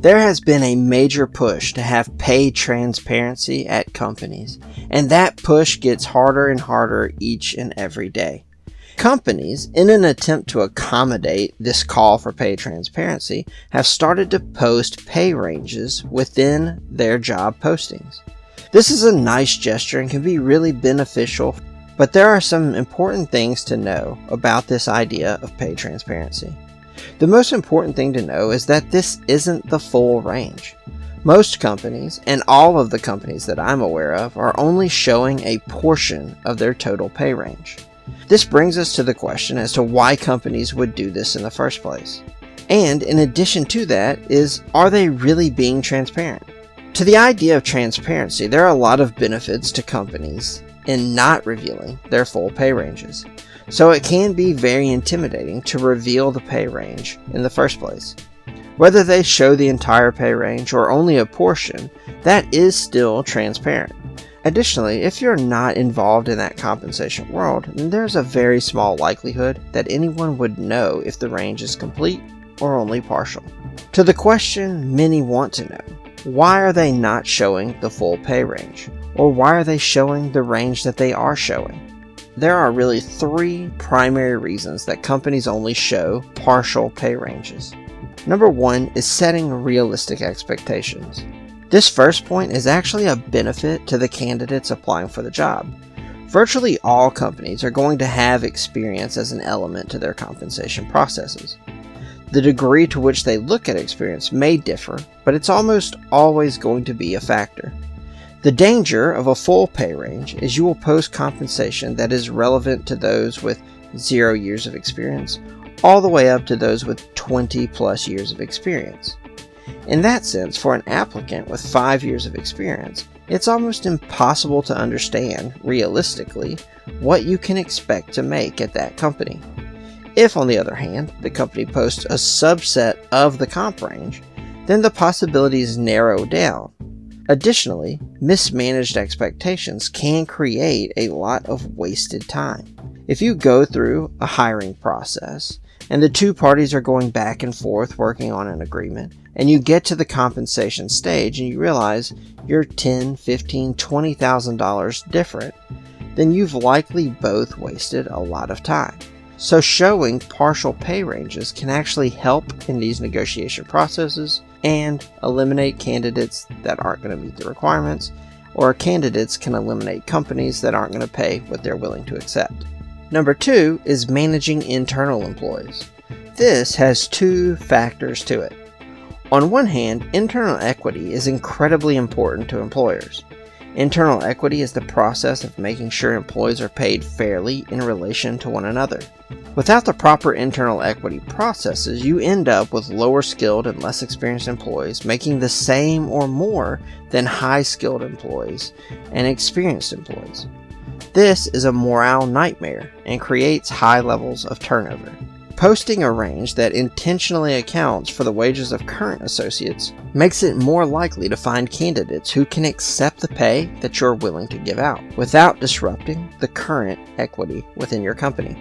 There has been a major push to have pay transparency at companies, and that push gets harder and harder each and every day. Companies, in an attempt to accommodate this call for pay transparency, have started to post pay ranges within their job postings. This is a nice gesture and can be really beneficial, but there are some important things to know about this idea of pay transparency. The most important thing to know is that this isn't the full range. Most companies, and all of the companies that I'm aware of, are only showing a portion of their total pay range. This brings us to the question as to why companies would do this in the first place. And in addition to that are they really being transparent? To the idea of transparency, there are a lot of benefits to companies in not revealing their full pay ranges. So it can be very intimidating to reveal the pay range in the first place. Whether they show the entire pay range or only a portion, that is still transparent. Additionally, if you're not involved in that compensation world, then there's a very small likelihood that anyone would know if the range is complete or only partial. To the question many want to know, why are they not showing the full pay range? Or why are they showing the range that they are showing? There are really three primary reasons that companies only show partial pay ranges. Number one is setting realistic expectations. This first point is actually a benefit to the candidates applying for the job. Virtually all companies are going to have experience as an element to their compensation processes. The degree to which they look at experience may differ, but it's almost always going to be a factor. The danger of a full pay range is you will post compensation that is relevant to those with 0 years of experience, all the way up to those with 20 plus years of experience. In that sense, for an applicant with 5 years of experience, it's almost impossible to understand, realistically, what you can expect to make at that company. If, on the other hand, the company posts a subset of the comp range, then the possibilities narrow down. Additionally, mismanaged expectations can create a lot of wasted time. If you go through a hiring process, and the two parties are going back and forth working on an agreement, and you get to the compensation stage and you realize you're $10,000, $15,000, $20,000 different, then you've likely both wasted a lot of time. So showing partial pay ranges can actually help in these negotiation processes and eliminate candidates that aren't going to meet the requirements, or candidates can eliminate companies that aren't going to pay what they're willing to accept. Number two is managing internal employees. This has two factors to it. On one hand, internal equity is incredibly important to employers. Internal equity is the process of making sure employees are paid fairly in relation to one another. Without the proper internal equity processes, you end up with lower skilled and less experienced employees making the same or more than high skilled employees and experienced employees. This is a morale nightmare and creates high levels of turnover. Posting a range that intentionally accounts for the wages of current associates makes it more likely to find candidates who can accept the pay that you're willing to give out without disrupting the current equity within your company.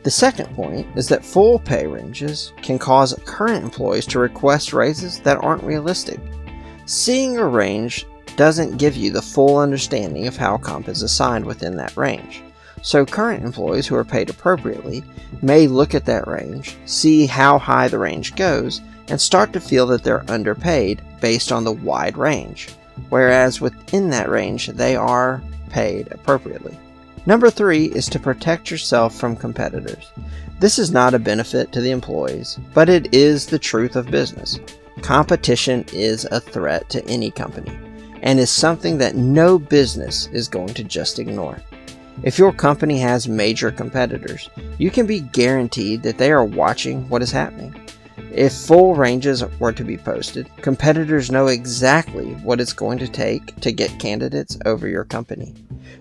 The second point is that full pay ranges can cause current employees to request raises that aren't realistic. Seeing a range doesn't give you the full understanding of how comp is assigned within that range. So current employees who are paid appropriately may look at that range, see how high the range goes, and start to feel that they're underpaid based on the wide range, whereas within that range they are paid appropriately. Number three is to protect yourself from competitors. This is not a benefit to the employees, but it is the truth of business. Competition is a threat to any company, and is something that no business is going to just ignore. If your company has major competitors, you can be guaranteed that they are watching what is happening. If full ranges were to be posted, competitors know exactly what it's going to take to get candidates over your company.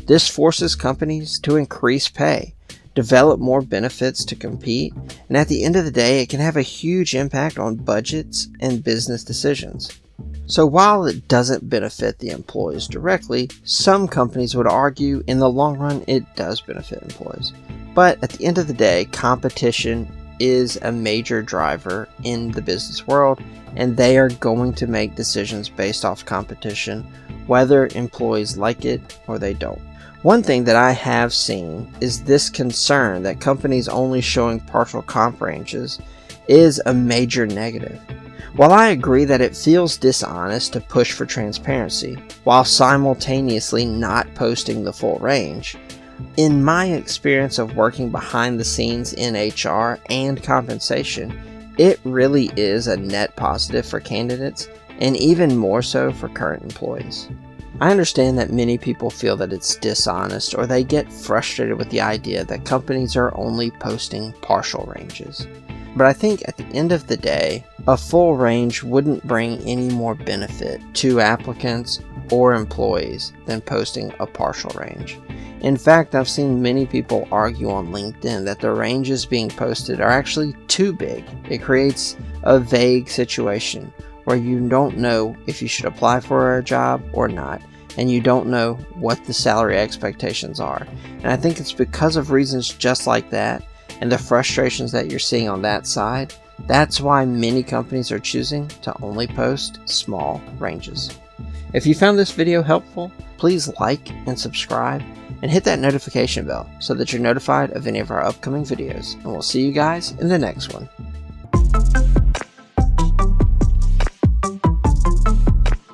This forces companies to increase pay, develop more benefits to compete, and at the end of the day, it can have a huge impact on budgets and business decisions. So while it doesn't benefit the employees directly, some companies would argue in the long run it does benefit employees. But at the end of the day, competition is a major driver in the business world, and they are going to make decisions based off competition, whether employees like it or they don't. One thing that I have seen is this concern that companies only showing partial comp ranges is a major negative. While I agree that it feels dishonest to push for transparency while simultaneously not posting the full range, in my experience of working behind the scenes in HR and compensation, it really is a net positive for candidates and even more so for current employees. I understand that many people feel that it's dishonest or they get frustrated with the idea that companies are only posting partial ranges. But I think at the end of the day, a full range wouldn't bring any more benefit to applicants or employees than posting a partial range. In fact, I've seen many people argue on LinkedIn that the ranges being posted are actually too big. It creates a vague situation where you don't know if you should apply for a job or not, and you don't know what the salary expectations are. And I think it's because of reasons just like that and the frustrations that you're seeing on that side, that's why many companies are choosing to only post small ranges. If you found this video helpful, please like and subscribe and hit that notification bell so that you're notified of any of our upcoming videos. And we'll see you guys in the next one.